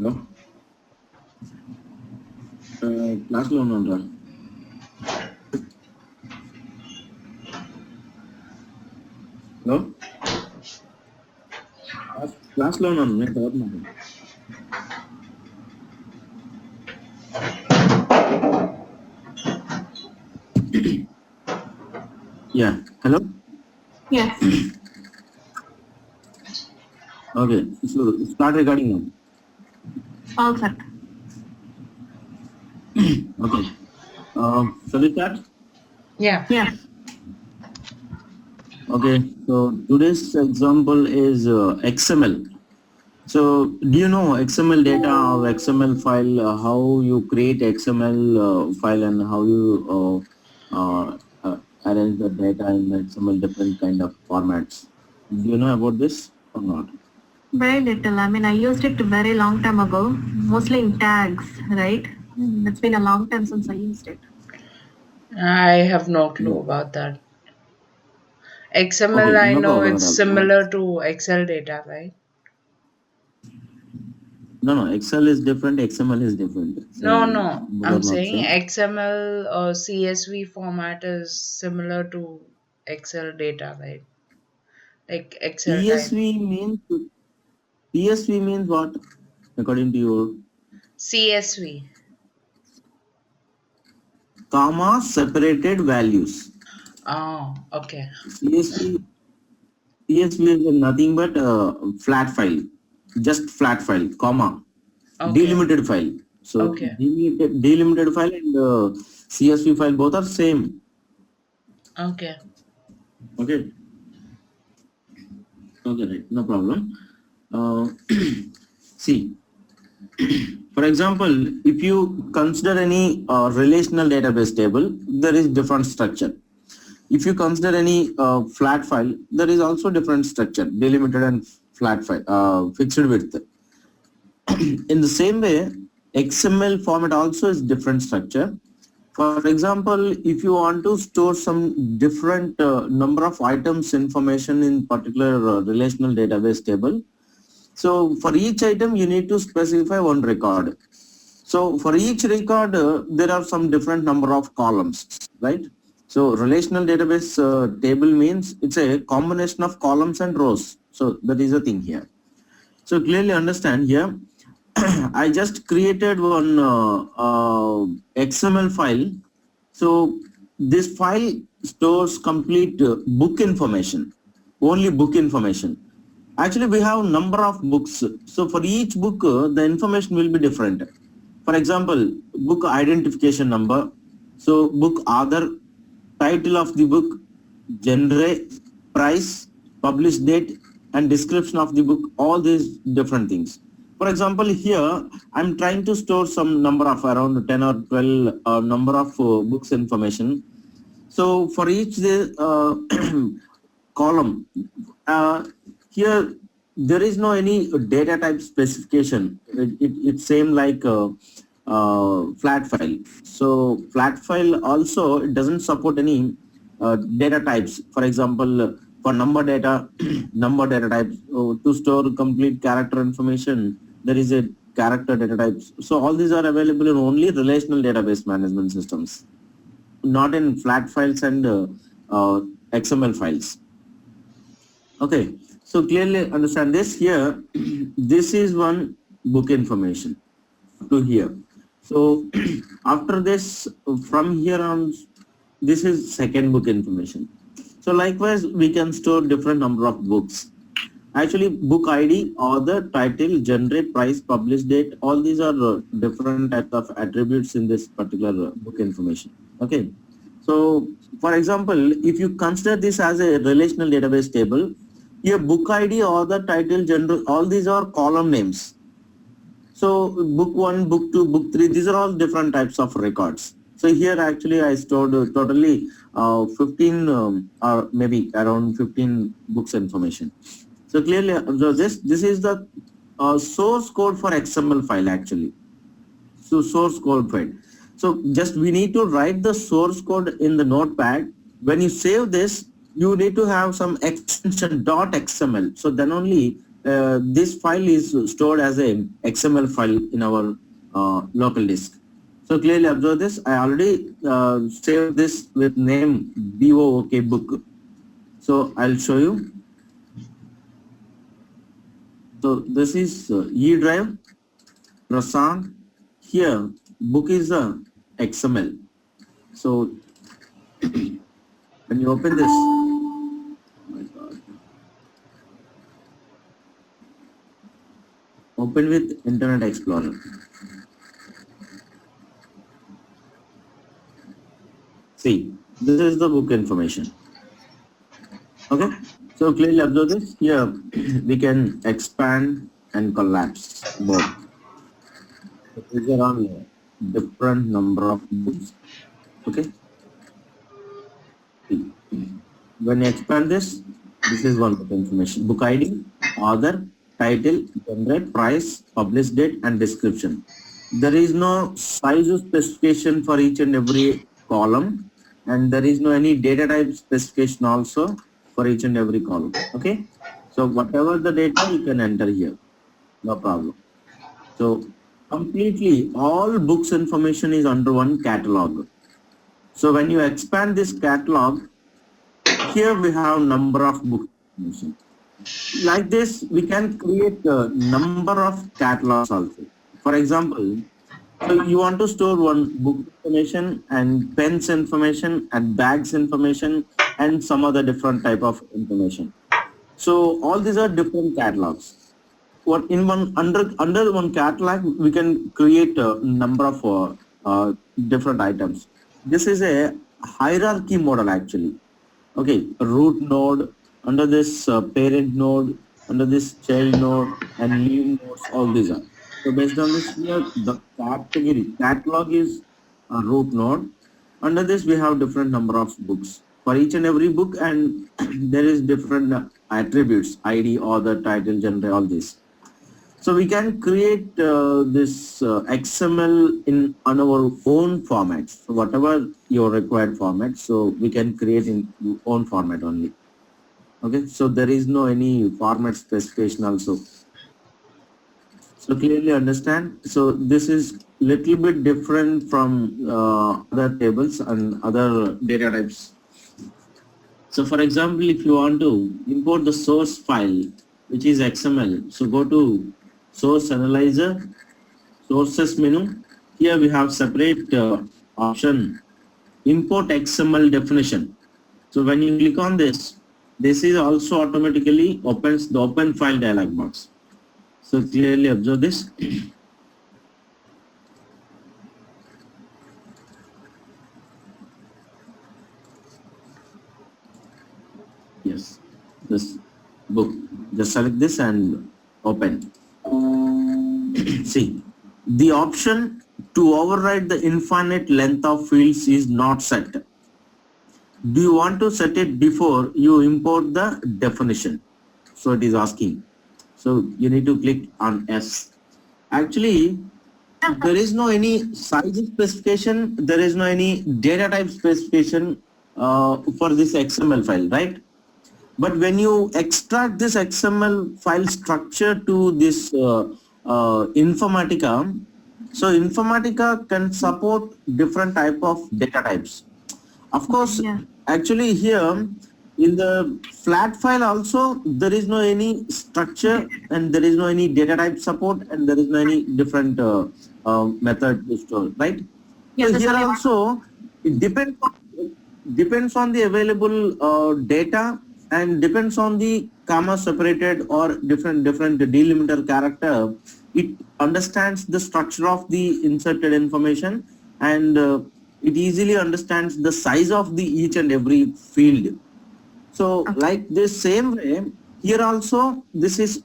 No? Class lo unnandra. No? Class lo unnanu నేను చదువుతున్నాను. Yeah. Hello? Yes. Okay. So start recording now. All set. Okay. Shall we start? Yeah. Yeah. Okay. So today's example is XML. So do you know XML data or XML file, how you create XML file and how you arrange the data in XML different kind of formats? Do you know about this or not? Very little. I mean, I used it very long time ago, mostly in tags, right? It's been a long time since I used it. I have no clue about that. XML, Okay, I no know problem it's at all. similar to Excel data, right? No, Excel is different, XML is different. No, Both I'm are not saying same. XML or CSV format is similar to Excel data, right? Like Excel type. PSV means what according to your CSV. comma separated values. Oh, okay. CSV is nothing but flat file, just flat file, comma, Okay. delimited file. So Okay. delimited file and CSV file both are same. Okay. Okay. Okay, right, no problem. See, for example, if you consider any relational database table, there is different structure. If you consider any flat file, there is also different structure, delimited and flat file, fixed width. In the same way, XML format also is different structure. For example, if you want to store some different number of items information in particular relational database table, so for each item you need to specify one record. So for each record there are some different number of columns, right? So relational database table means it's a combination of columns and rows. So that is the thing here. So clearly understand here, I just created one XML file. So this file stores complete book information, only book information. Actually, we have number of books. So for each book, the information will be different. For example, book identification number. So book author, title of the book, genre, price, published date, and description of the book, all these different things. For example, here I'm trying to store some number of around 10 or 12 number of books information. So for each column, here there is no any data type specification. It's same like flat file. So flat file also, it doesn't support any data types. For example, for number data, number data types, to store complete character information, there is a character data types. So all these are available in only relational database management systems, not in flat files and XML files. Okay, so clearly understand this here. This is one book information to here. So after this, from here on, this is second book information. So likewise, we can store different number of books. Actually, book ID, author, title, genre, price, published date, all these are different types of attributes in this particular book information. Okay. So for example, if you consider this as a relational database table, your book ID, author, title, genre, all these are column names. So book 1, book 2, book 3, these are all different types of records. So here actually I stored totally 15 or maybe around 15 books information. So clearly this is the source code for XML file actually. So source code file. So just we need to write the source code in the notepad. When you save this, you need to have some extension .xml. So then only this file is stored as a XML file in our local disk. So clearly observe this. I already saved this with name BOOK book. So I'll show you. So this is E drive, Prasad. Here book is the XML. So when you open this, oh my God. Open with Internet Explorer. See, this is the book information. Okay, so clearly observe this. Here we can expand and collapse both. So these are on different number of books. Okay. When you expand this, this is one book information. Book ID, author, title, genre, price, published date, and description. There is no size specification for each and every column, and there is no any data type specification also for each and every column. Okay, so whatever the data you can enter here, no problem. So completely all books information is under one catalog. So when you expand this catalog, here we have number of book information. Like this, we can create a number of catalogs also. For example, so you want to store one book information and pens information and bags information and some other different type of information. So all these are different catalogs. What in one under one catalog we can create a number of different items. This is a hierarchy model actually. Okay, root node, under this parent node, under this child node, and leave nodes, all these are. So based on this here, the category catalog is a root node. Under this we have different number of books for each and every book, and there is different attributes: ID, author, title, genre, all this. So we can create this XML on our own format. So whatever your required format, so we can create in your own format only. Okay, so there is no any format specification also. So clearly understand. So this is little bit different from other tables and other data types. So for example, if you want to import the source file, which is XML, so go to Source Analyzer, Sources menu. Here we have separate option, Import XML definition. So when you click on this is also automatically opens the Open File dialog box. So clearly observe this. Yes, this book. Just select this and open. See, the option to override the infinite length of fields is not set. Do you want to set it before you import the definition? So it is asking. So you need to click on S. Actually, there is no any size specification. There is no any data type specification for this XML file, right? But when you extract this XML file structure to this Informatica, so Informatica can support different type of data types. Of course, Yeah. actually here in the flat file also there is no any structure and there is no any data type support and there is no any different method to store, right? Yeah, So that's here what I want. also it depends on the available data and depends on the comma separated or different delimiter character. It understands the structure of the inserted information and it easily understands the size of the each and every field. So Okay. like this same way here also this is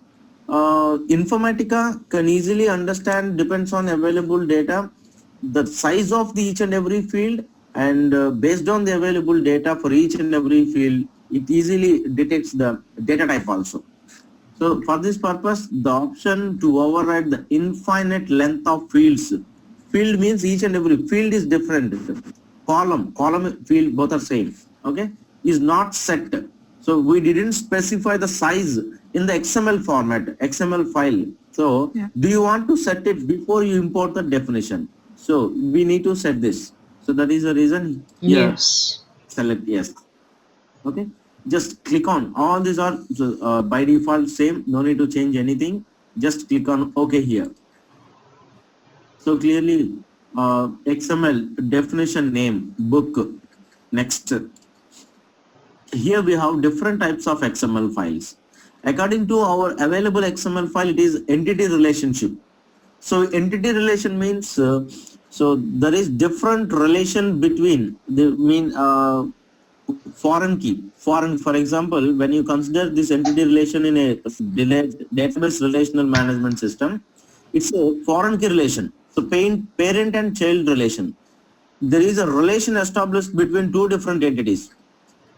Informatica can easily understand, depends on available data, the size of the each and every field, and based on the available data for each and every field it easily detects the data type also. So for this purpose the option to override the infinite length of fields, field means each and every field is different, column field both are same, okay, is not set. So we didn't specify the size in the XML format, XML file. So Yeah. do you want to set it before you import the definition? So we need to set this. So that is the reason here, Yes. select yes. Okay, just click on all these are by default same, no need to change anything. Just click on OK here. So clearly XML definition name book. Next, here we have different types of XML files. According to our available XML file, it is entity relationship. So entity relation means so there is different relation between the foreign key. Foreign, for example, when you consider this entity relation in a database relational management system, it's a foreign key relation. So parent and child relation. There is a relation established between two different entities.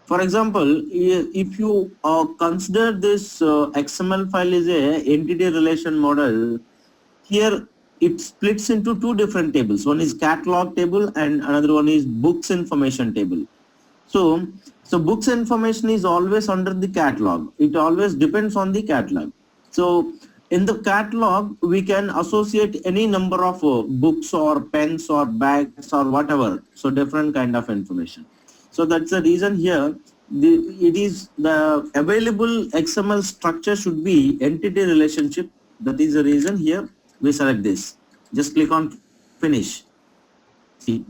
For example, if you consider this XML file is a entity relation model, here it splits into two different tables. One is catalog table and another one is books information table. So books information is always under the catalog. It always depends on the catalog. So in the catalog, we can associate any number of books or pens or bags or whatever. So different kind of information. So that's the reason here. It is the available XML structure should be entity relationship. That is the reason here we select this. Just click on finish. See,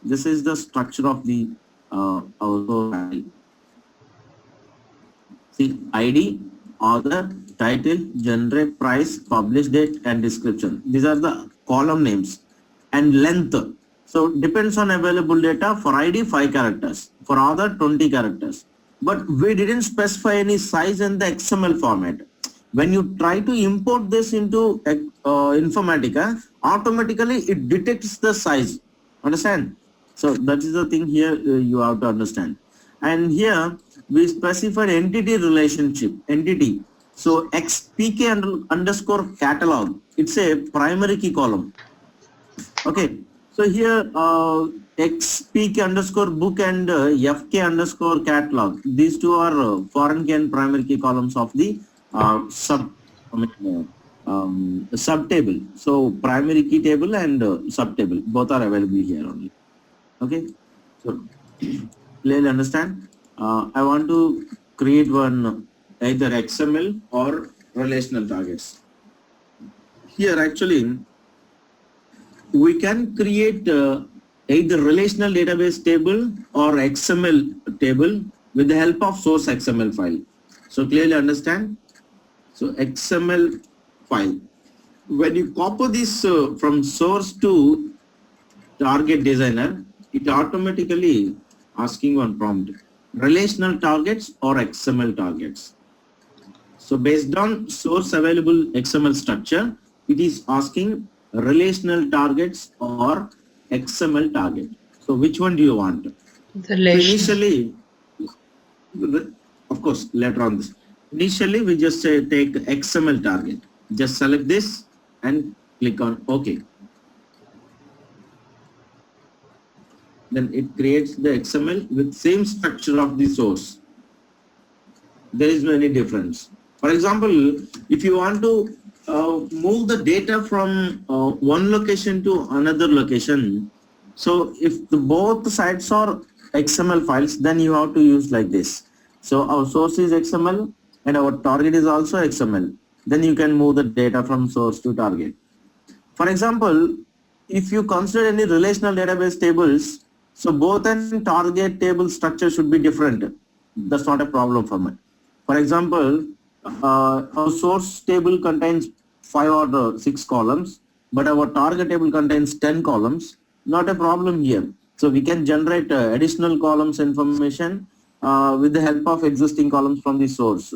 this is the structure of the our file. See, ID, author, title, genre, price, publish date, and description. These are the column names and length. So depends on available data. For ID 5 characters, for author 20 characters. But we didn't specify any size in the XML format. When you try to import this into Informatica, automatically it detects the size. Understand? So that is the thing here you have to understand. And here we specified entity relationship, entity. So XPK underscore catalog, it's a primary key column. Okay, so here XPK underscore book and FK underscore catalog. These two are foreign key and primary key columns of the sub table. So primary key table and sub table, both are available here only. Okay, so clearly understand. I want to create one either XML or relational targets. Here actually we can create either relational database table or XML table with the help of source XML file. So clearly understand. So XML file. When you copy this from source to target designer, it automatically asking one prompt, relational targets or XML targets. So based on source available XML structure, it is asking relational targets or XML target. So which one do you want? The relation. Initially, of course, later on this. Initially, we just take XML target. Just select this and click on OK. Then it creates the XML with same structure of the source. There is no any difference. For example, if you want to move the data from one location to another location, so if both sides are XML files, then you have to use like this. So our source is XML and our target is also XML. Then you can move the data from source to target. For example, if you consider any relational database tables, so both and target table structure should be different. That's not a problem for me. For example, our source table contains 5 or 6 columns, but our target table contains 10 columns. Not a problem here. So we can generate additional columns information with the help of existing columns from the source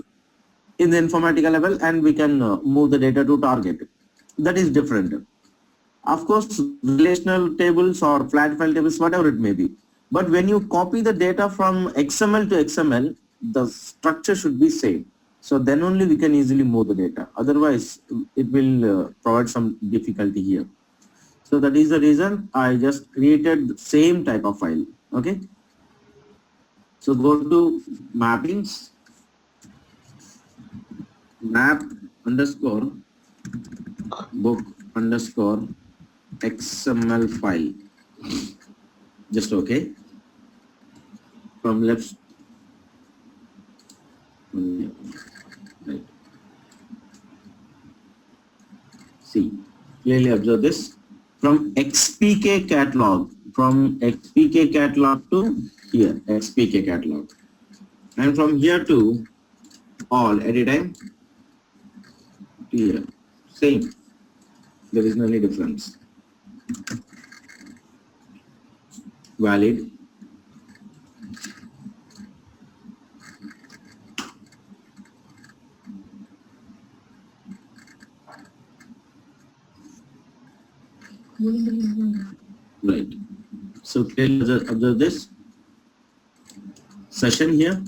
in the Informatica level, and we can move the data to target. That is different. Of course, relational tables or flat file tables, whatever it may be. But when you copy the data from XML to XML, the structure should be same. So then only we can easily move the data. Otherwise, it will provide some difficulty here. So that is the reason I just created the same type of file. Okay. So go to mappings, map underscore book underscore XML file. Just okay. From left. Right. See, clearly observe this. From XPK catalog, from XPK catalog to here, XPK catalog. And from here to all, at a time, to here. Same. There is no any difference. Valid. Right. So clearly observe this session here.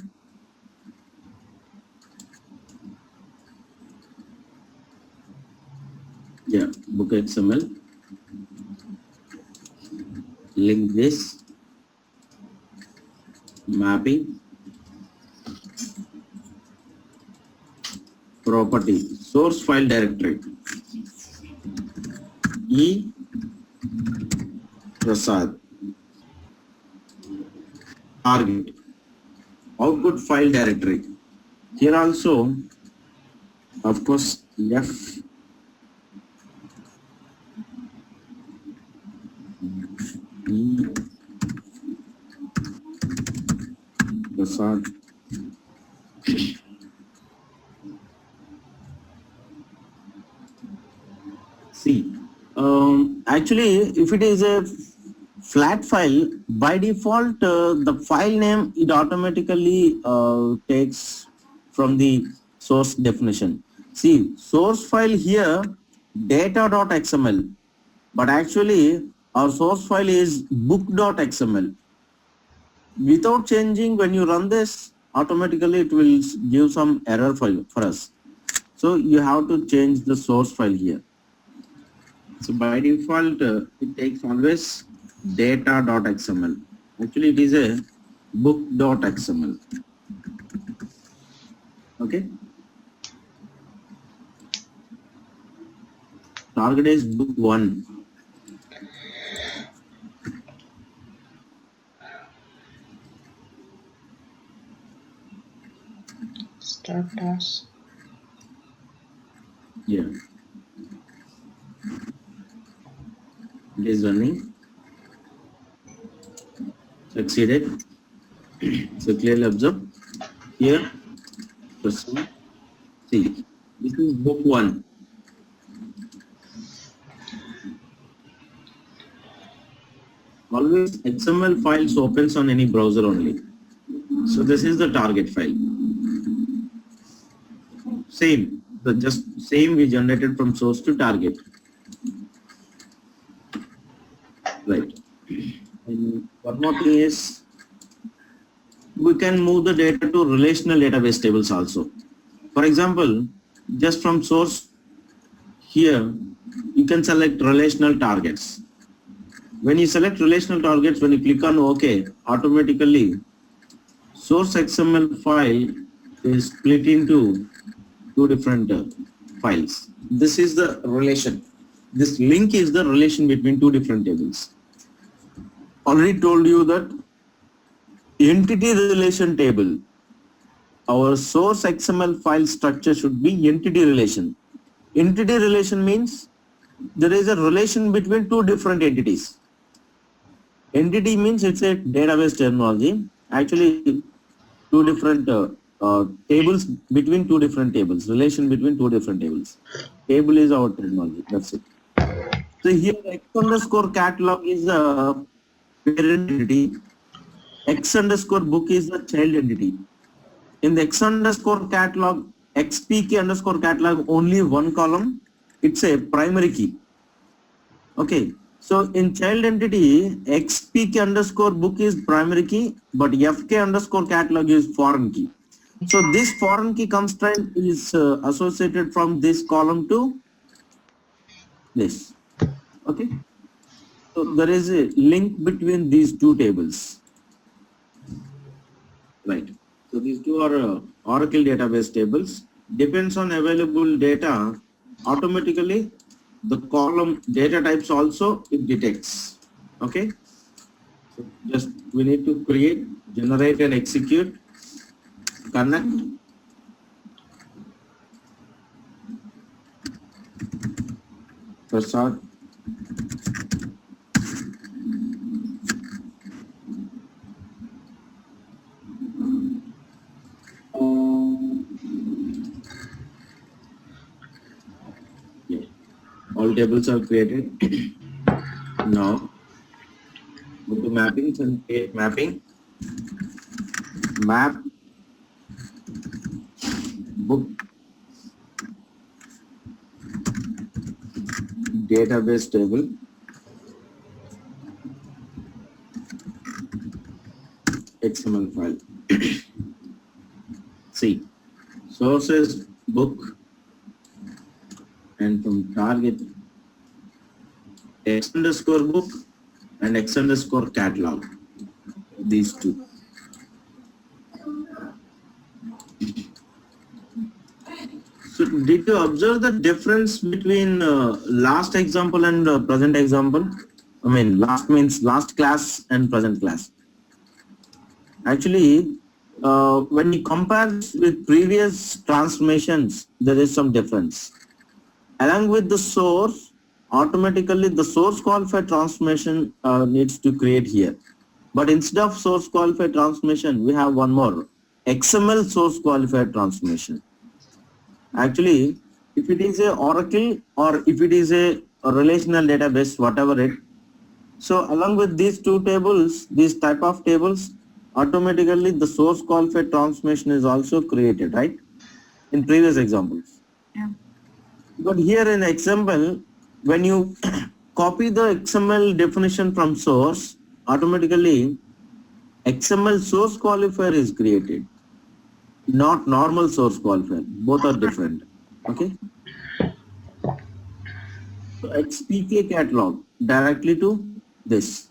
Yeah, book XML. Link this. Mapping. Property. Source file directory. E. Prasad. Target. Output file directory. Here also, of course, F. E. Prasad. See, actually, if it is a flat file, by default, the file name it automatically takes from the source definition. See, source file here data.xml, but actually our source file is book.xml. Without changing, when you run this, automatically it will give some error for us. So you have to change the source file here. So by default, it takes always data.xml. Actually, it is a book.xml. Okay. Target is book 1. Start task. Yeah. It is running. Succeeded. So clearly observe here. Proceed. See, this is book 1. Always XML files opens on any browser only. So this is the target file. Same, the just same we generated from source to target. Right. And one more thing is we can move the data to relational database tables also. For example, just from source here, you can select relational targets. When you select relational targets, when you click on OK, automatically source XML file is split into 2 different files. This is the relation. This link is the relation between 2 different tables. Already told you that entity relation table, our source XML file structure should be entity relation. Entity relation means there is a relation between 2 different entities. Entity means it's a database terminology. Actually, 2 different tables between 2 different tables, relation between 2 different tables. Table is our terminology, that's it. So here X underscore catalog is the parent entity, X underscore book is the child entity. In the X underscore catalog, XPK underscore catalog, only one column, it's a primary key. Okay, so in child entity, XPK underscore book is primary key, but FK underscore catalog is foreign key. So this foreign key constraint is associated from this column to this. Okay, so there is a link between these 2 tables. Right. So these 2 are Oracle database tables. depends on available data, automatically the column data types also it detects. Okay. So just we need to create, generate and execute, connect. Prasad. Yeah. All tables are created. Now go to mappings and create mapping. Map book database table. XML file. See, sources book and from target X underscore book and X underscore catalog. These two. So did you observe the difference between last example and present example? I mean, last means last class and present class. Actually, when you compare with previous transformations, there is some difference. Along with the source, automatically the source qualified transformation needs to create here. But instead of source qualified transformation, we have one more, XML source qualified transformation. Actually, if it is a Oracle or if it is a relational database, whatever it, so along with these two tables, these type of tables, automatically the source qualified transformation is also created, right? In previous examples. Yeah. But here in XML, when you copy the XML definition from source, automatically XML source qualifier is created, not normal source qualifier. Both are different. Okay. So XPK catalog directly to this,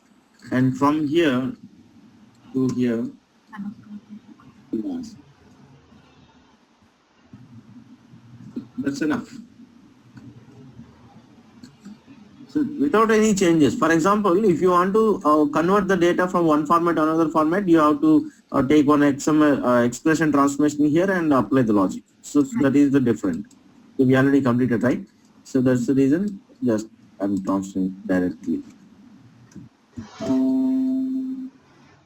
and from here to here. Yes. That's enough. So without any changes. For example, if you want to convert the data from one format to another format, you have to take one XML expression transformation here and apply the logic. So that is the different. So we already completed, right? So that's the reason. Just I'm transferring directly.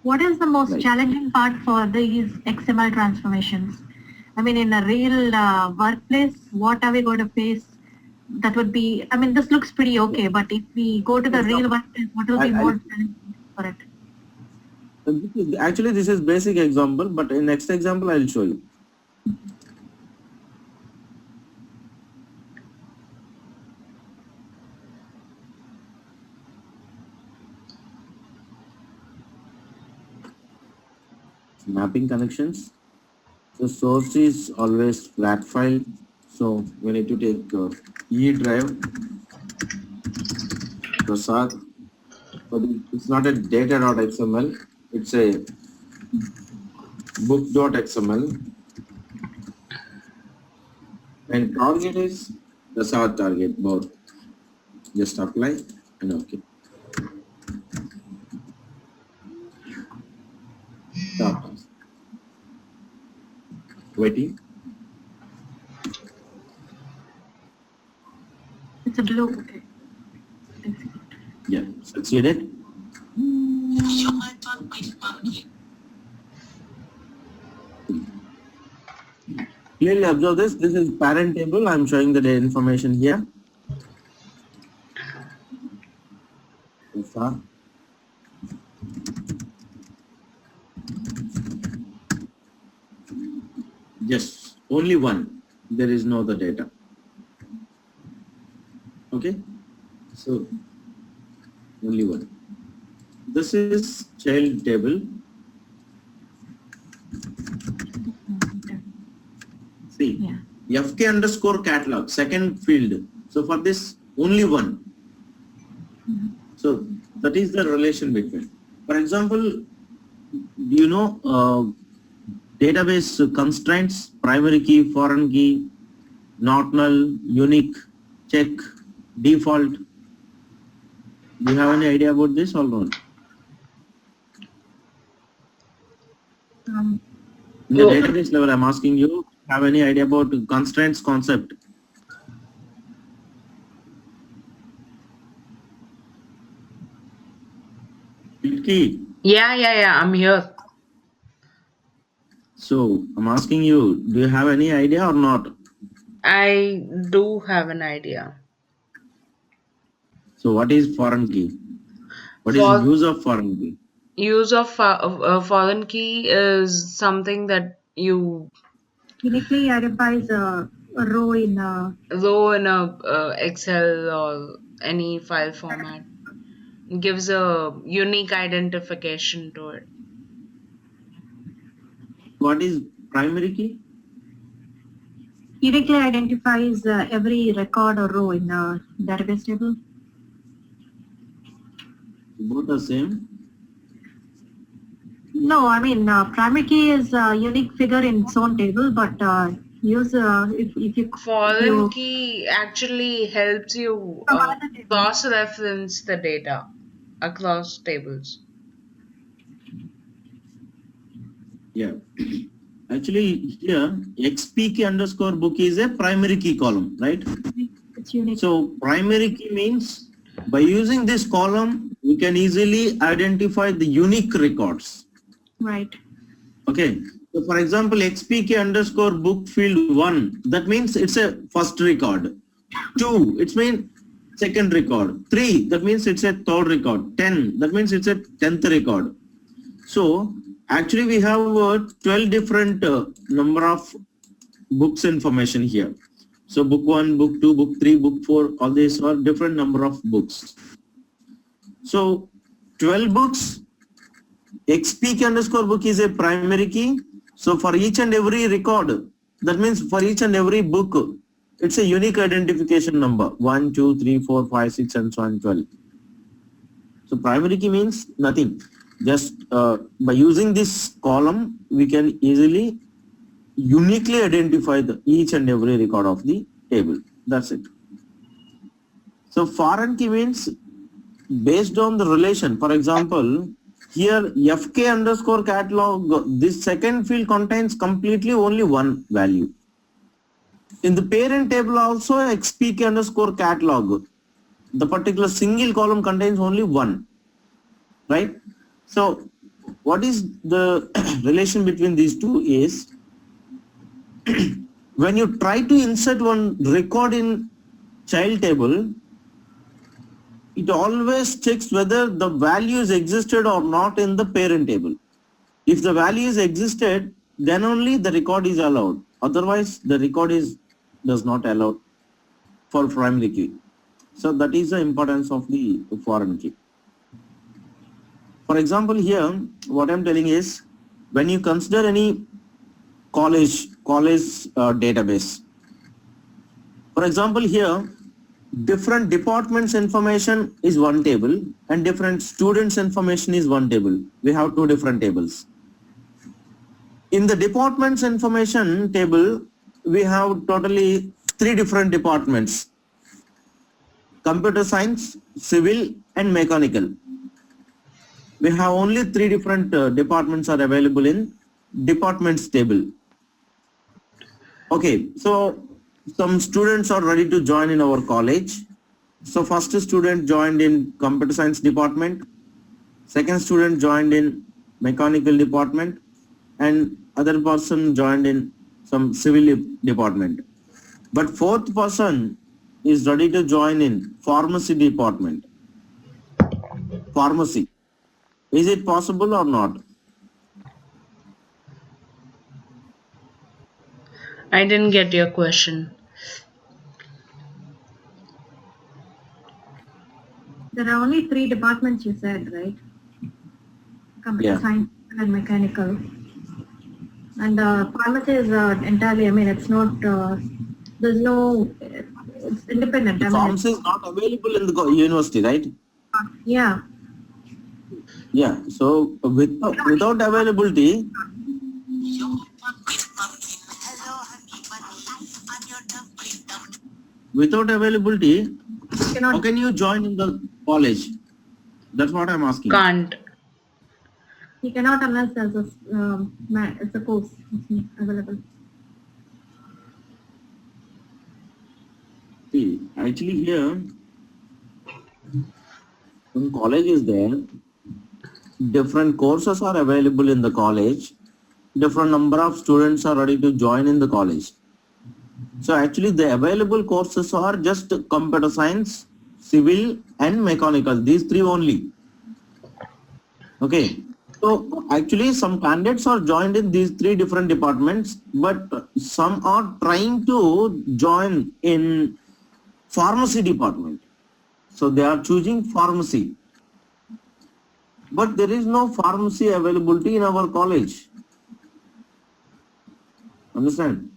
What is the most Right. challenging part for these XML transformations? I mean, in a real workplace, what are we going to face? That would be, I mean, this looks pretty okay, but if we go to the real workplace, what will be more challenging for it? Actually, this is basic example, but in next example, I will show you. Mapping connections. The source is always flat file. So we need to take E drive, Prasad. But it's not a data.xml, it's a book.xml. And target is Prasad target, both. Just apply and okay. Stop. Waiting. It's a blue, okay. Yeah, succeeded. Clearly observe this. This is parent table. I'm showing the information here. Yes, only one. There is no other data. Okay, so only one. This is child table. See, Yeah. FK underscore catalog, second field. So for this, only one. So that is the relation between. For example, do you know database constraints, primary key, foreign key, not null, unique, check, default. Do you have any idea about this or not? Um, In the Well, database level, I'm asking you, have any idea about constraints concept? Key. yeah, I'm here. So I'm asking you, do you have any idea or not? I do have an idea. So what is foreign key? What is the For use of foreign key? use of foreign key is something that you uniquely identifies a row in throw in a Excel or any file format. It gives a unique identification to it. What is primary key? uniquely identifies every record or row in a database table. Both the same. No, I mean primary key is a unique figure in its own table, but use if you Foreign key actually helps you from another table. cross-reference the data across tables. Yeah. Actually, here XP underscore book is a primary key column, right? It's unique. So primary key means by using this column, we can easily identify the unique records. Right. Okay. So for example, XPK underscore book field 1, that means it's a first record. 2, it means second record. 3, that means it's a third record. 10, that means it's a 10th record. So actually we have 12 different number of books information here. So book 1, book 2, book 3, book 4, all these are different number of books. So 12 books, XPK underscore book is a primary key. So for each and every record, that means for each and every book, it's a unique identification number, 1, 2, 3, 4, 5, 6, and so on, 12. So primary key means nothing. Just by using this column, we can easily uniquely identify each and every record of the table. That's it. So foreign key means based on the relation. For example, here FK underscore catalog, this second field contains completely only one value. In the parent table also XPK underscore catalog, the particular single column contains only one, right? So what is the relation between these two is when you try to insert one record in child table, it always checks whether the values existed or not in the parent table. If the values existed, then only the record is allowed. Otherwise, the record does not allow for primary key. So that is the importance of the foreign key. For example, here, what I'm telling is, when you consider any college database, for example, here, different departments information is one table and different students information is one table. We have two different tables. In the departments information table, we have totally 3 different departments: computer science, civil, and mechanical. We have only 3 different departments are available in departments table. Okay, so some students are ready to join in our college. So first student joined in computer science department, second student joined in mechanical department, and other person joined in some civil department. But fourth person is ready to join in pharmacy department. Pharmacy. Is it possible or not? I didn't get your question. There are only 3 departments you said, right? Computer Yeah. science and mechanical. And pharmacy is entirely, I mean, it's not, there's no, it's independent. I mean, Pharmacy is not available in the university, right? yeah. Yeah. So without availability, Without availability, how Cannot, can you join in the college? That's what I'm asking. Can't. he cannot unless there's a, it's a course available. See, actually here, when college is there, different courses are available in the college. Different number of students are ready to join in the college. So actually the available courses are just computer science, civil and mechanical, these three only. Okay. So actually some candidates are joined in these three different departments, but some are trying to join in pharmacy department. So they are choosing pharmacy, but there is no pharmacy availability in our college. Understand?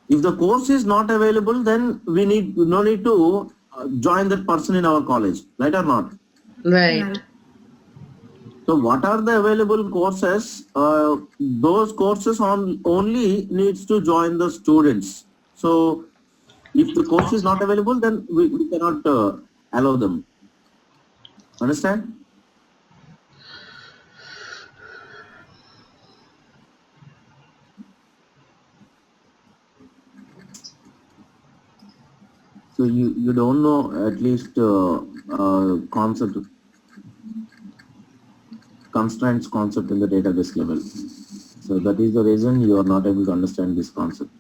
If the course is not available, then we no need to join that person in our college, right or not? Right. Right. So what are the available courses? Those courses only needs to join the students. So if the course is not available, then we cannot allow them. Understand? So you don't know at least concept constraints concept in the database level. So that is the reason you are not able to understand this concept.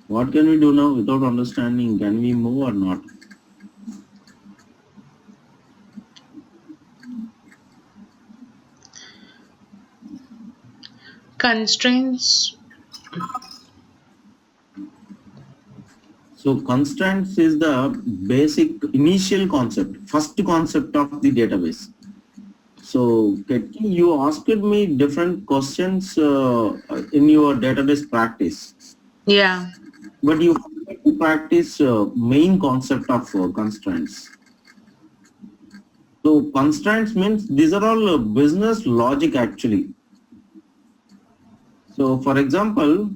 What can we do now without understanding? Can we move or not? Constraints. So constraints is the basic initial concept, first concept of the database. So Ketki, you asked me different questions in your database practice, Yeah. but you have to practice main concept of constraints. So constraints means these are all business logic actually. So for example,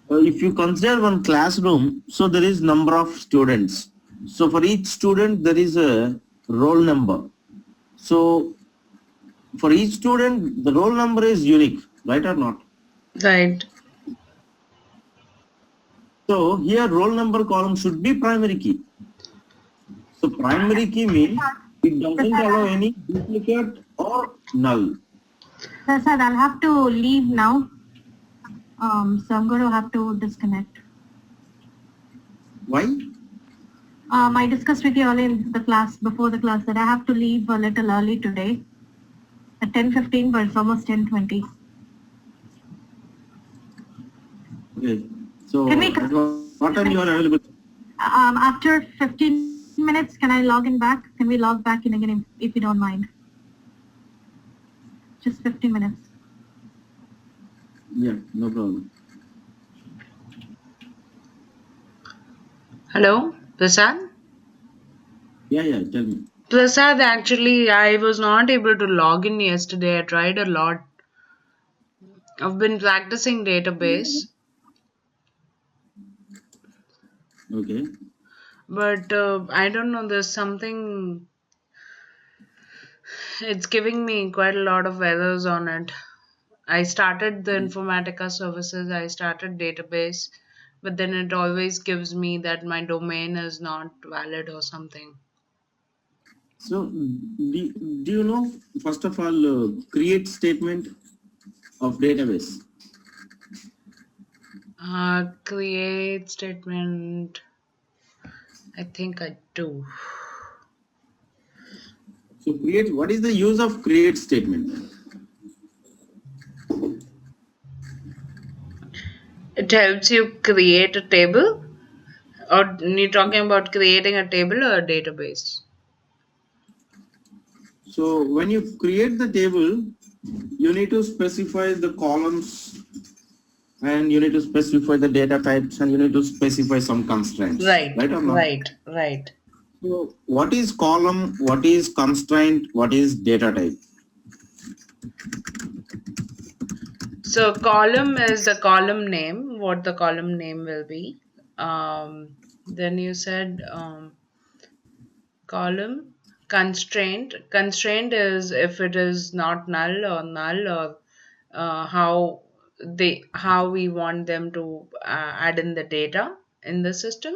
if you consider one classroom, so there is number of students. So for each student, there is a roll number. So for each student, the roll number is unique, right or not? Right. So here roll number column should be primary key. So primary key means it doesn't allow any duplicate or null. Prasad, I'll have to leave now. So I'm going to have to disconnect. Why? I discussed with you earlier in the class, before the class, that I have to leave a little early today at 10:15, but it's almost 10:20. Okay. So Can we at what time you are available? after 15 minutes, can I log in back? Can we log back in again if you don't mind? Just 15 minutes. Yeah, no problem. Hello, Prasad? Yeah, tell me. Prasad, actually, I was not able to log in yesterday. I tried a lot. I've been practicing database, Okay. but I don't know. There's something. It's giving me quite a lot of errors on it. I started the Informatica services. I started database, but then it always gives me that my domain is not valid or something. So, do you know, first of all, create statement of database? Create statement. I think I do. So, create, what is the use of create statement? It helps you create a table, or you're talking about creating a table or a database? So, when you create the table, you need to specify the columns and you need to specify the data types and you need to specify some constraints, Right, right or not? right, right. So, what is column, what is constraint, what is data type? So column is the column name, what the column name will be. Then you said column constraint. Constraint is if it is not null or how we want them to add in the data in the system.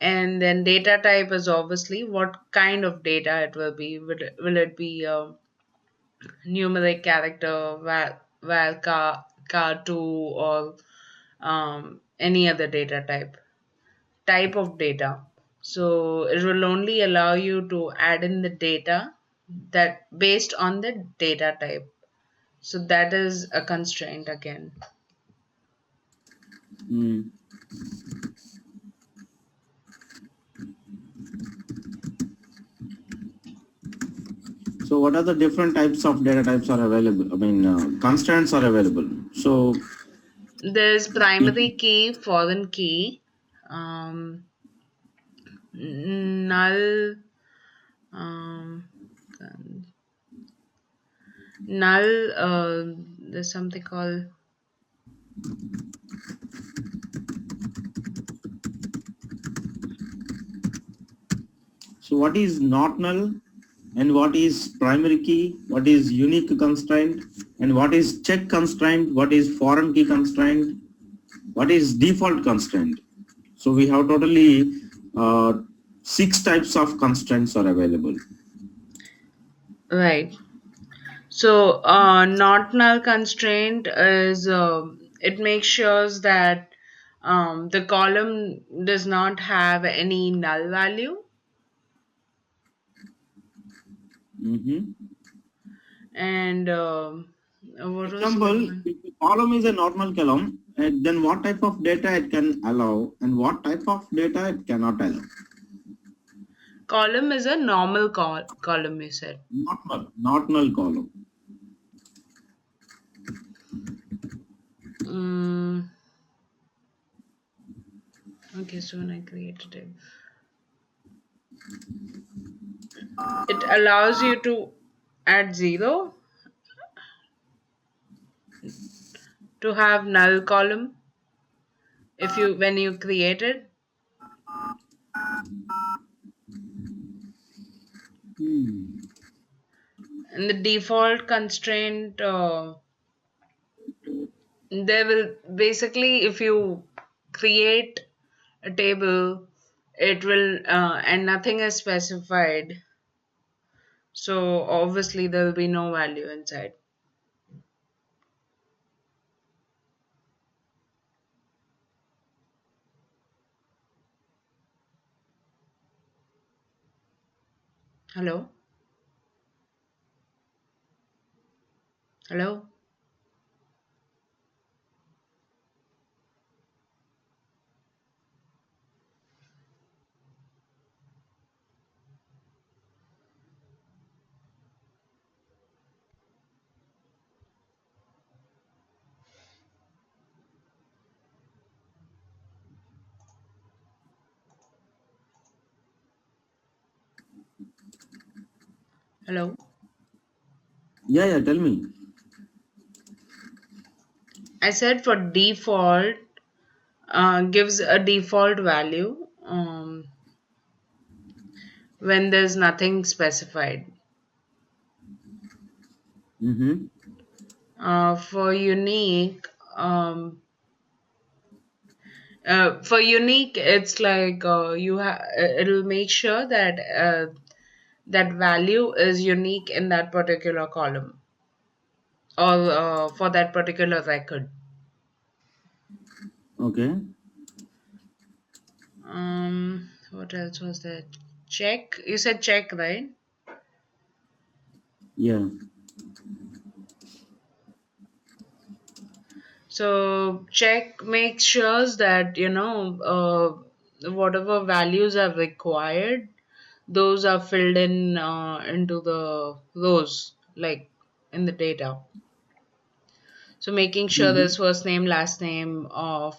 And then data type is obviously what kind of data it will be. Will it be numeric character, car2, or any other data type of data. So it will only allow you to add in the data that based on the data type. So that is a constraint again. Hmm. So what are the different types of data types are available? I mean, constraints are available. So, There's if, primary key, foreign key, um, null, um, null. There's something called so what is not null and what is primary key, what is unique constraint and what is check constraint, what is foreign key constraint, what is default constraint. So we have totally 6 types of constraints are available. right. So, not null constraint is it makes sure that the column does not have any null value, Mhm. and what was the Example, one? if the column is a normal column, then what type of data it can allow and what type of data it cannot allow. Column is a normal column, you said. Not null column. Mm, okay, so when I created it, it allows you to add 0 to have null column if you when you create it. Hmm. And the default constraint, there will basically, if you create a table, it will, and nothing is specified. So obviously there will be no value inside. Hello? Hello? Hello? Yeah, tell me. I said for default, gives a default value when there's nothing specified. Mm-hmm. For unique, it's like it'll make sure that that value is unique in that particular column or for that particular record. Okay. What else was there? Check. You said check, right? Yeah. So check makes sure that whatever values are required, those are filled in into the rows, like in the data. So making sure Mm-hmm. there's first name, last name, of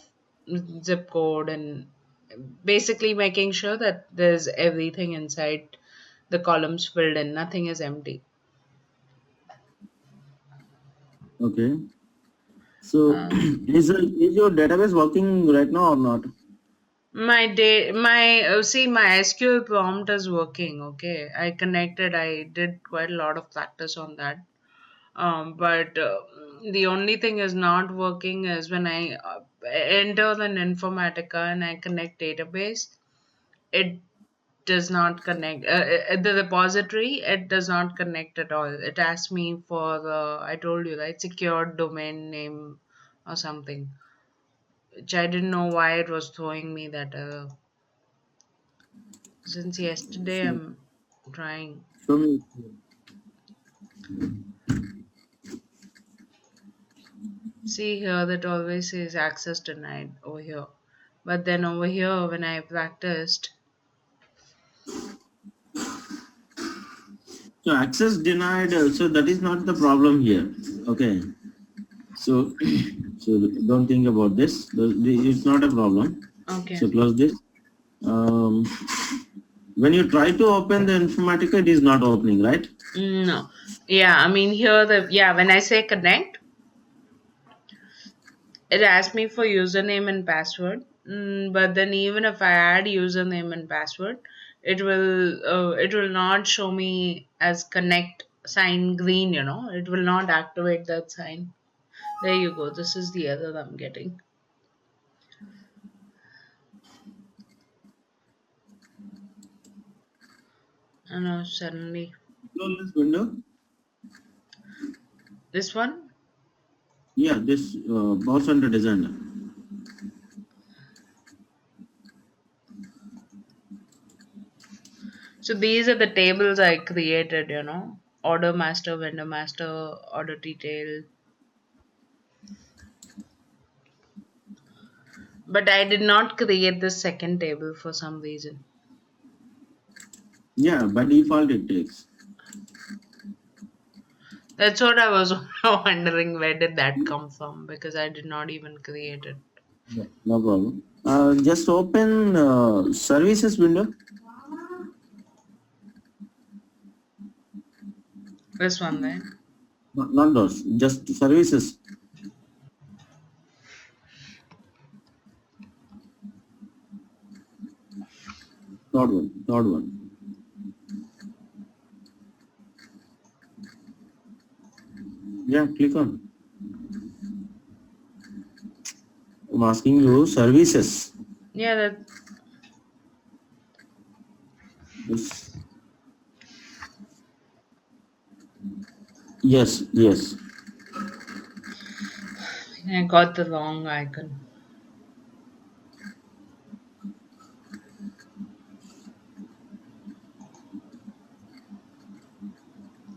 zip code, and basically making sure that there's everything inside the columns filled in, nothing is empty. Okay. So Um, is your database working right now or not? my SQL prompt is working. Okay, I connected. I did quite a lot of practice on that. But the only thing is not working is when I enter an Informatica and I connect database, it does not connect. The repository, it does not connect at all. It asks me for the, I told you, right, secured domain name or something, which I didn't know why it was throwing me that since yesterday So I'm trying. show me. See here, that always says access denied over here. But then over here, when I practiced, So access denied. So that is not the problem here. Okay. So so don't think about this. It's not a problem. okay. So close this. Um, when you try to open the Informatica, it is not opening, right? No. Yeah, I mean, here, when I say connect, it asks me for username and password. But then even if I add username and password, it will not show me as connect sign green, it will not activate that sign. There you go. This is the error I'm getting. I know suddenly. Close this window. This one? Yeah, this Power Center Designer. So these are the tables I created, order master, vendor master, order detail. But I did not create the second table for some reason. Yeah, by default it takes. That's what I was wondering, where did that come from? Because I did not even create it. Yeah. No problem. Just open services window. This one, right? Not those, just services. Third one. Third one. Yeah, click on. I'm asking you services. Yeah, that. Yes. Yes. Yes. I got the wrong icon.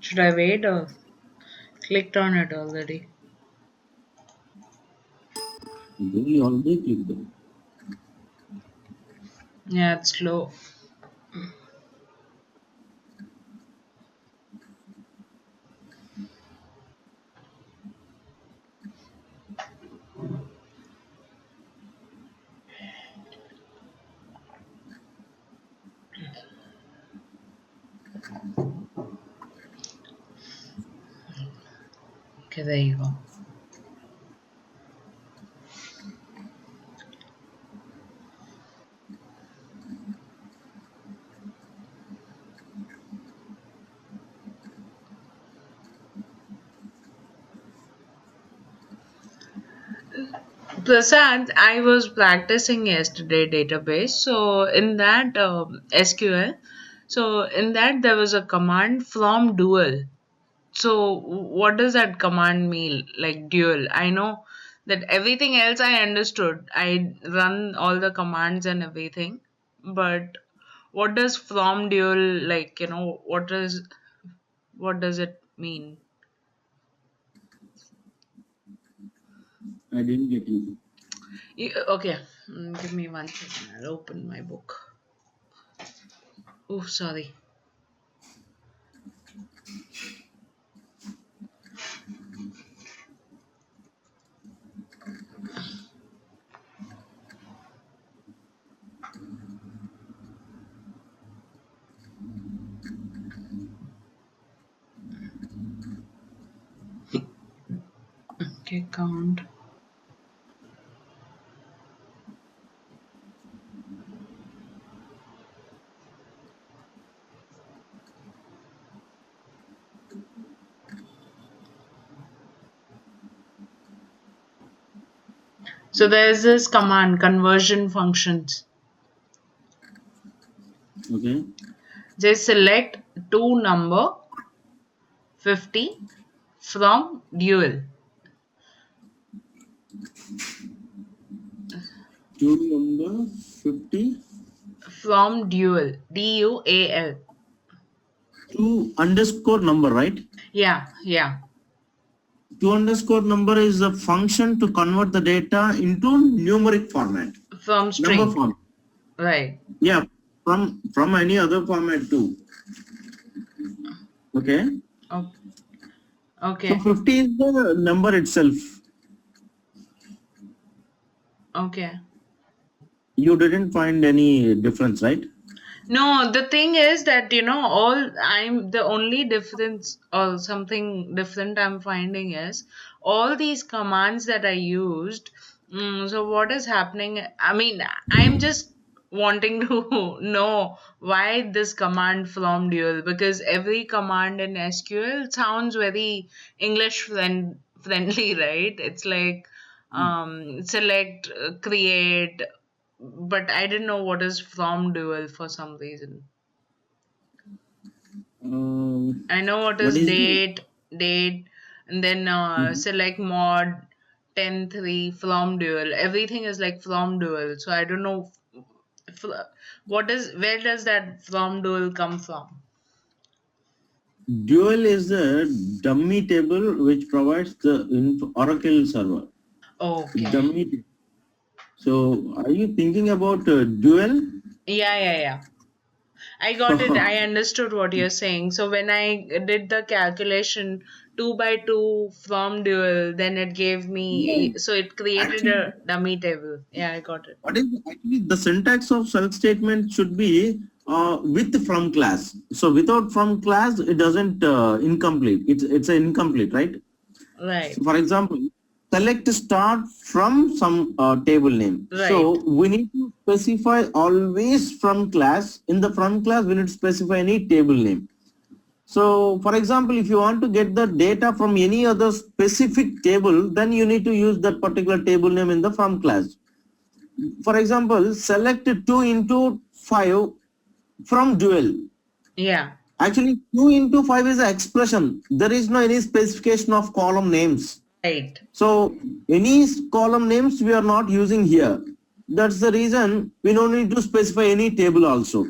Should I wait or clicked on it already? You already clicked it. Yeah, it's slow. Okay, there you go. Prasad, I was practicing yesterday database. So in that SQL, So in that there was a command from dual. So what does that command mean? Like dual. I know that everything else I understood. I run all the commands and everything. But what does from dual, like, what does it mean? I didn't get you. Okay, give me 1 second. I'll open my book. Oh, sorry. Okay, count. So there's this command conversion functions. Okay. They select two number 50 from dual. Two number 50. From dual. DUAL. Two underscore number, right? Yeah, yeah. Two underscore number is a function to convert the data into numeric format. From Number string. format. Right. Yeah, from any other format too. Okay. O- So Okay. 50 is the number itself. Okay. You didn't find any difference, right? No, the thing is that, all I'm the only difference or something different I'm finding is all these commands that I used. So, what is happening? I mean, I'm just wanting to know why this command from dual, because every command in SQL sounds very friendly, right? It's like select, create, but I didn't know what is from dual for some reason. I know what What is is the date, and then select mod 10.3 from dual. Everything is like from dual. So I don't know where does that from dual come from? dual is a dummy table which provides the Oracle server. Okay. Dummy. So are you thinking about dual? Yeah, yeah, yeah. I got it. I understood what you're saying. So when I did the calculation 2 by 2 from dual, then it gave Yeah. me, so it created Actually, a dummy table. Yeah, I got it. what is actually the syntax of select statement should be with from class. So without from class, it doesn't incomplete. It's an incomplete, right? So Right, for example, select start from some table name. right. So we need to specify always from class. In the from class, we need to specify any table name. So for example, if you want to get the data from any other specific table, then you need to use that particular table name in the from class. For example, select 2 into 5 from dual. Yeah, Actually, 2 into 5 is an expression. There is no any specification of column names. right. So any column names we are not using here. That's the reason we don't need to specify any table also.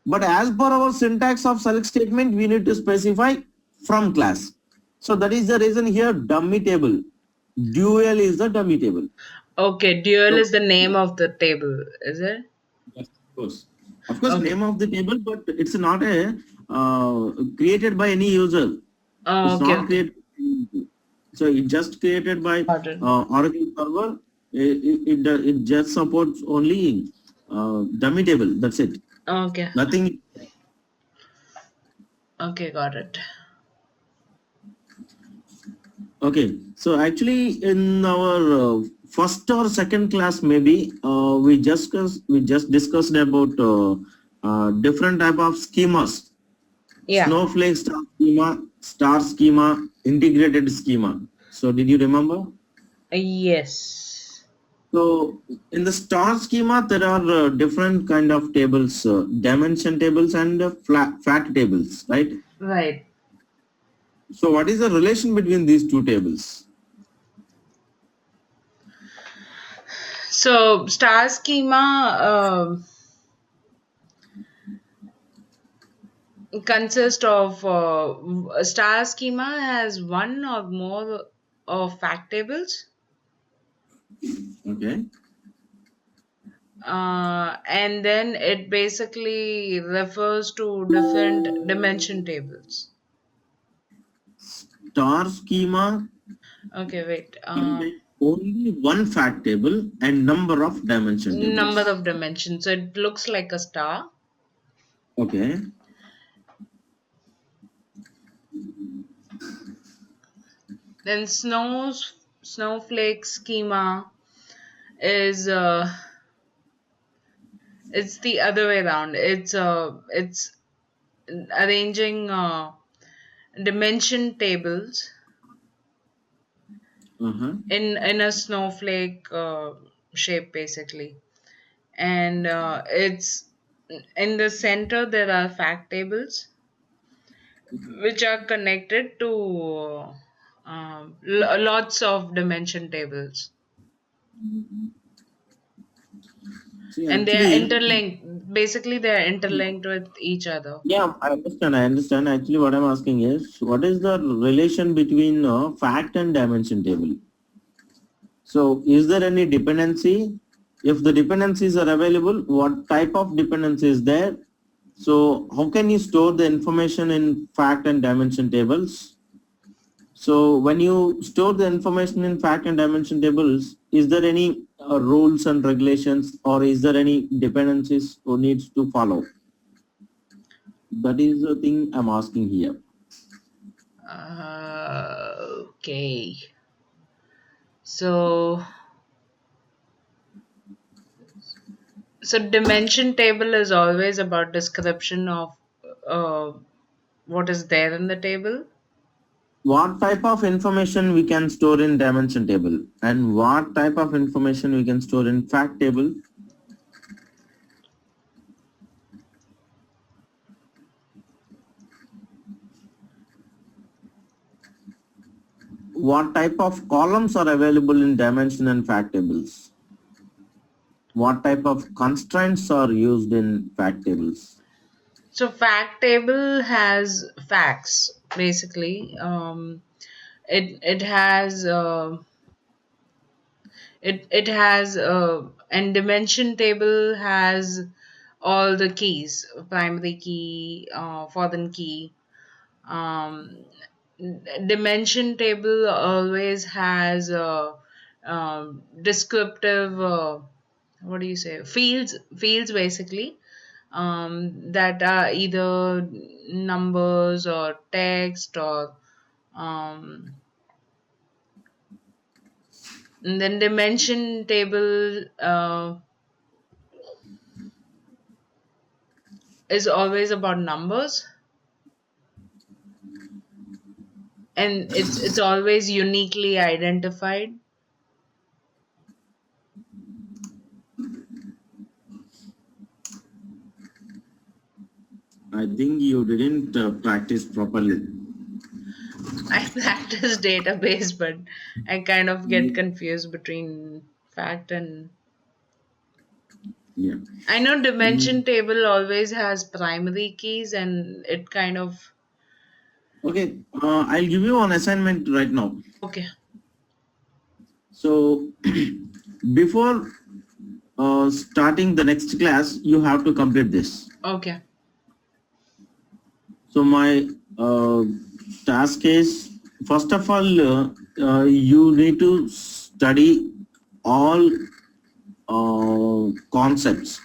But as per our syntax of select statement, we need to specify from class. So that is the reason here dummy table. Dual is the dummy table. Okay, dual So is the name of the table, is it? yes, of course. Of course, Okay. name of the table, but it's not a created by any user. Oh, It's okay, not okay. created. So it just created by Got it. Oracle server. It just supports only dummy table. That's it. Okay, Nothing. okay, got it. Okay. So actually, in our first or second class, maybe we just discussed about different type of schemas. Yeah. Snowflake star schema, integrated schema. So did you remember? Yes. So in the star schema, there are different kind of tables, dimension tables and fact tables, right? Right. So what is the relation between these two tables? So star schema consists of a star schema has one or more of fact tables, Okay. and then it basically refers to different dimension tables. Star schema Okay, wait. contains only one fact table and number of dimension Number tables. of dimensions. So it looks like a star. Okay. Then snowflake schema is it's the other way around. It's arranging dimension tables Uh-huh. in a snowflake shape basically, and it's in the center there are fact tables which are connected to lots of dimension tables, See, and they are actually, interlinked. Basically, they are interlinked with each other. yeah, I understand. I understand. Actually, what I'm asking is, what is the relation between fact and dimension table? So, is there any dependency? If the dependencies are available, what type of dependency is there? So, how can you store the information in fact and dimension tables? So, when you store the information in fact and dimension tables, is there any rules and regulations, or is there any dependencies who needs to follow? That is the thing I'm asking here. Okay. So dimension table is always about description of uh, what is there in the table. What type of information we can store in dimension table and what type of information we can store in fact table? What type of columns are available in dimension and fact tables? What type of constraints are used in fact tables? So fact table has facts basically. It has it has and dimension table has all the keys: primary key, foreign key. Um, dimension table always has descriptive what do you say, fields basically, that are either numbers or text or um, and then dimension table is always about numbers, and it's always uniquely identified. I think you didn't practice properly. I practice database, but I kind of get confused between fact and. Yeah. I know dimension table always has primary keys, and it kind of. Okay, I'll give you an assignment right now. Okay. So, before starting the next class, you have to complete this. Okay. So my task is, first of all, you need to study all concepts.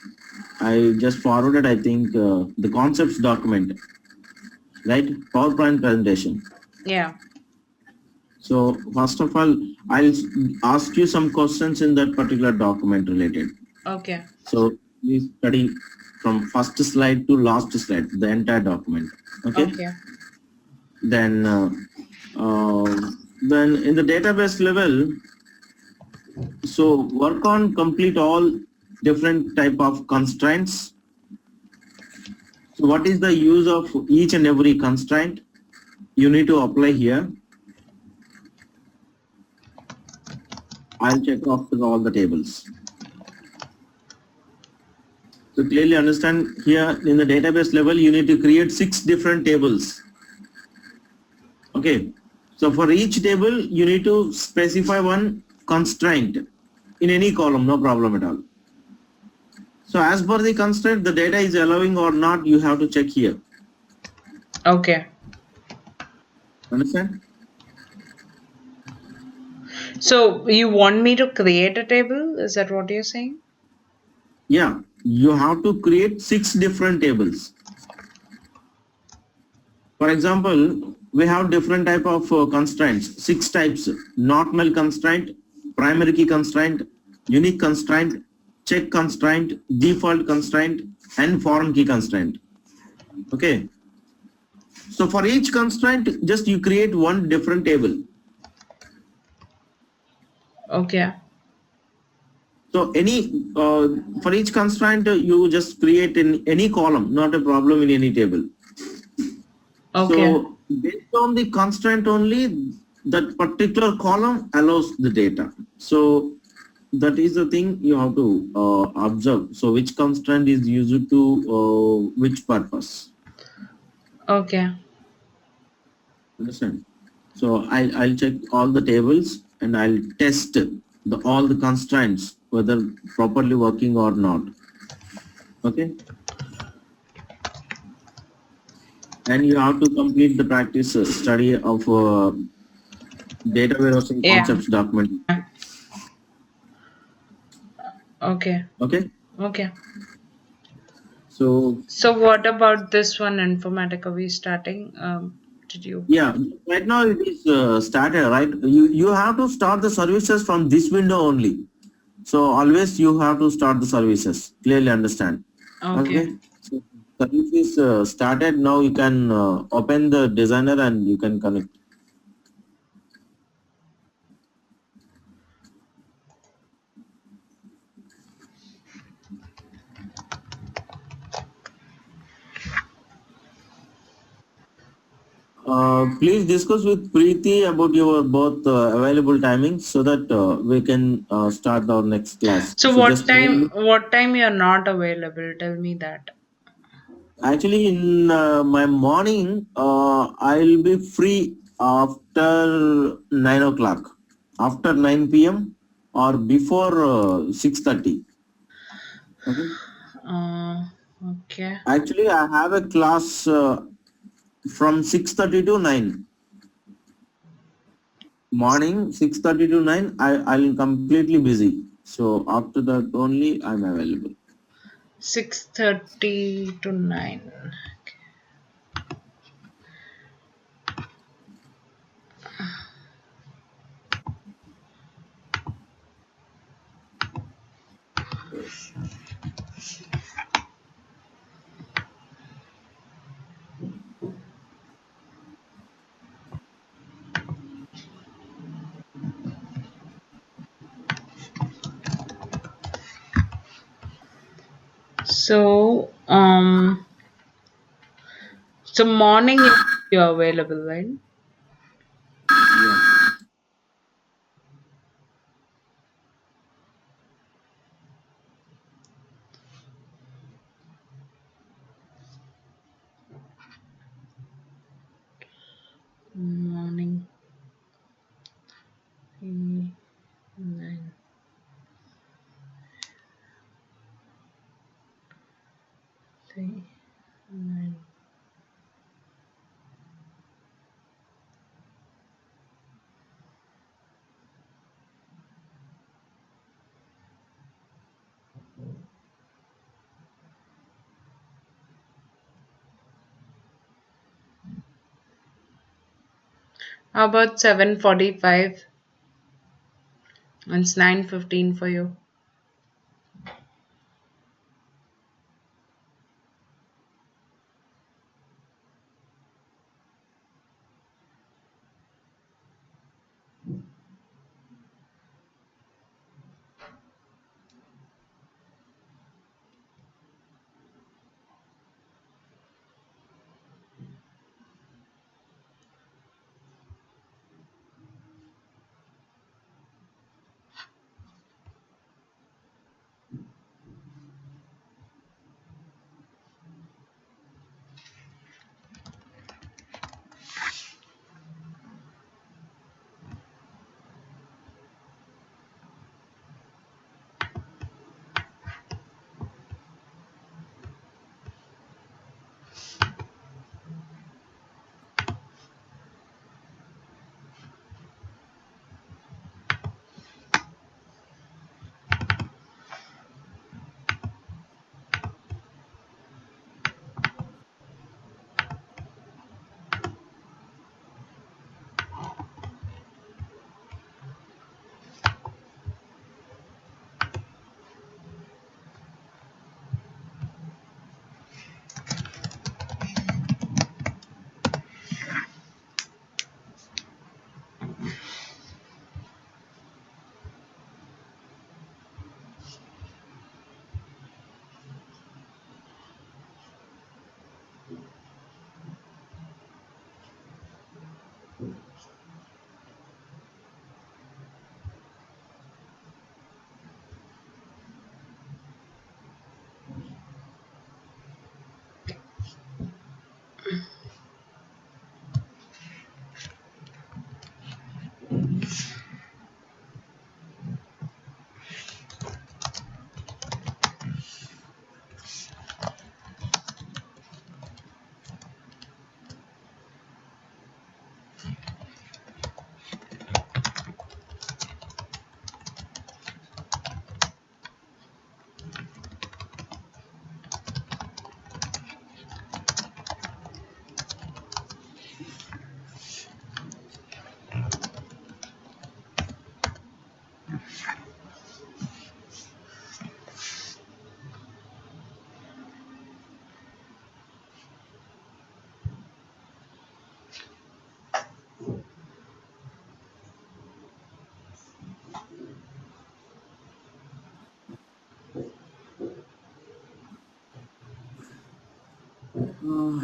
I just forwarded, I think, the concepts document, right? PowerPoint presentation. Yeah. So first of all, I'll ask you some questions in that particular document related. Okay. So please study from first slide to last slide, the entire document. Okay. Okay. Then in the database level, So work on complete all different type of constraints. So what is the use of each and every constraint? You need to apply here. I'll check off all the tables. So clearly understand here in the database level, you need to create 6 different tables. Okay. So for each table, you need to specify one constraint in any column, no problem at all. So as per the constraint, the data is allowing or not, you have to check here. Okay. Understand? So you want me to create a table? Is that what you're saying? Yeah, you have to create 6 different tables. For example, we have different type of constraints, 6 types: not null constraint, primary key constraint, unique constraint, check constraint, default constraint, and foreign key constraint. Okay. So for each constraint, just you create one different table. Okay. So for each constraint, you just create in any column, not a problem in any table. Okay. So based on the constraint only, that particular column allows the data. So that is the thing you have to observe. So which constraint is used to which purpose? Okay. Understand? So I'll check all the tables and I'll test all the constraints whether properly working or not. Okay. And you have to complete the practice study of data warehousing Yeah. concepts document. Okay. Okay. Okay. So So what about this one, Informatica? We starting? Did you? yeah, right now it is started, right? You have to start the services from this window only. So always you have to start the services. Clearly understand. Okay. Okay. So service is started now. You can open the designer and you can connect. Please discuss with Preeti about your both available timings so that we can start our next class. So So just mail me. what time you're not available? Tell me that. Actually, in my morning, I'll be free after 9 o'clock, after 9 p.m. or before 6:30. Okay. Okay. Actually, I have a class from 6:30 to 9. Morning 6:30 to 9. I'll completely busy. So after that only I'm available. 6:30 to 9. So so morning you're available, right? Yeah. Morning 9. Three, 9. How about 7:45? It's 9:15 for you.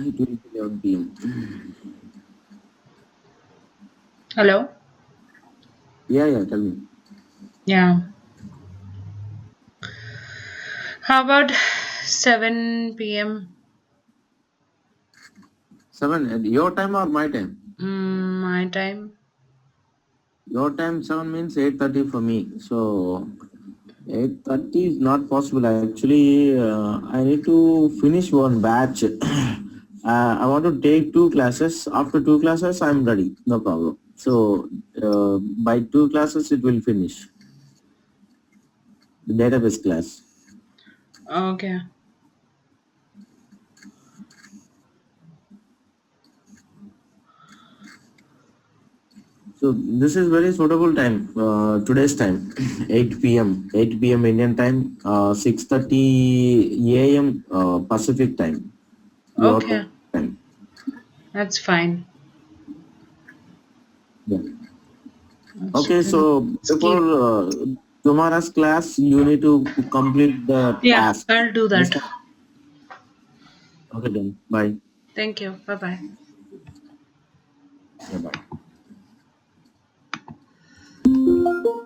It will be 11 p.m. Hello? Yeah, tell me. Yeah. How about 7 p.m.? 7 at your time or my time? My time? Your time 7 means 8:30 for me. So 8:30 is not possible. Actually, I need to finish one batch. I want to take 2 classes. After 2 classes, I'm ready. No problem. So by 2 classes, it will finish the database class. Okay. So this is very suitable time. Today's time, 8 p.m. 8 p.m. Indian time, 6:30 a.m. Pacific time. Your Okay. time. That's fine. Yeah. Let's Okay, so before keep. tomorrow's class, you need to complete the Yeah, task. I'll do that. Understand? Okay, then. Bye. Thank you. Bye bye. Yeah, bye.